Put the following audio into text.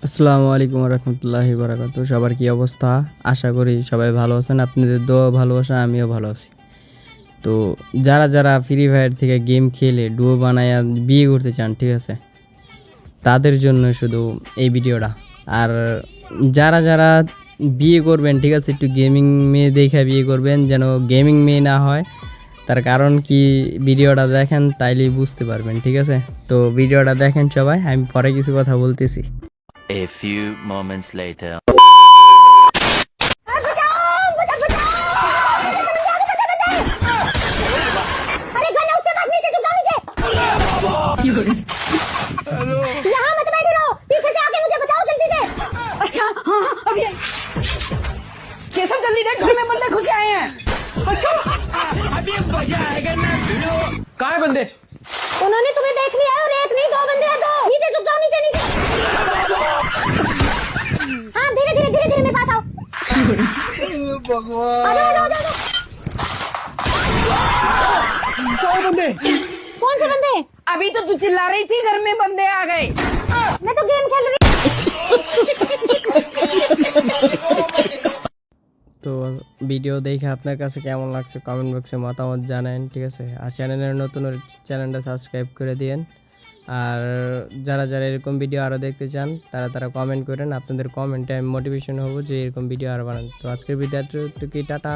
আসসালামু আলাইকুম রহমতুল্লাহি বারাকাতু। সবার কি অবস্থা? আশা করি সবাই ভালো আছেন। আপনাদের দোয়া ভালোবাসা আমিও ভালো আছি। তো যারা ফ্রি ফায়ার থেকে গেম খেলে ডুও বানায়া বিয়ে করতে চান, ঠিক আছে, তাদের জন্য শুধু এই ভিডিওটা। আর যারা বিয়ে করবেন, ঠিক আছে, একটু গেমিং মেয়ে দেখে বিয়ে করবেন, যেন গেমিং মেয়ে না হয়। তার কারণ কি, ভিডিওটা দেখেন তাইলেই বুঝতে পারবেন, ঠিক আছে। তো ভিডিওটা দেখেন সবাই, আমি পরে কিছু কথা বলতেছি। A few moments later. अरे गन है उसके पास, नीचे झुक जाओ, नीचे। यहाँ मत बैठे रहो, पीछे से आके मुझे बचाओ जल्दी से। अच्छा हाँ हाँ अभी केसर जल्दी देख, घर में बंदे घुसे आए हैं। अच्छा अभी मजा आएगा ना। कहाँ है बंदे? उन्होंने तुम्हें देख लिया है और एक नहीं दो बंदे हैं, दो। नीचे झुक जाओ, नीचे नीचे। हाँ धीरे धीरे धीरे धीरे मेरे पास आओ। भगवान, आ जाओ आ जाओ आ जाओ। कौन बंदे? कौन से बंदे? अभी तो तू चिल्ला रही थी घर में बंदे आ गए। मैं तो गेम खेल रही। তো ভিডিও দেখে আপনার কাছে কেমন লাগছে কমেন্ট বক্সে মতামত জানান, ঠিক আছে। আর চ্যানেলের নতুন হলে চ্যানেলটা সাবস্ক্রাইব করে দিন। আর যারা এরকম ভিডিও আরও দেখতে চান তারা কমেন্ট করেন। আপনাদের কমেন্টে আমি মোটিভেশন হব যে এরকম ভিডিও আরও বানান। তো আজকের ভিডিওটা টাটা।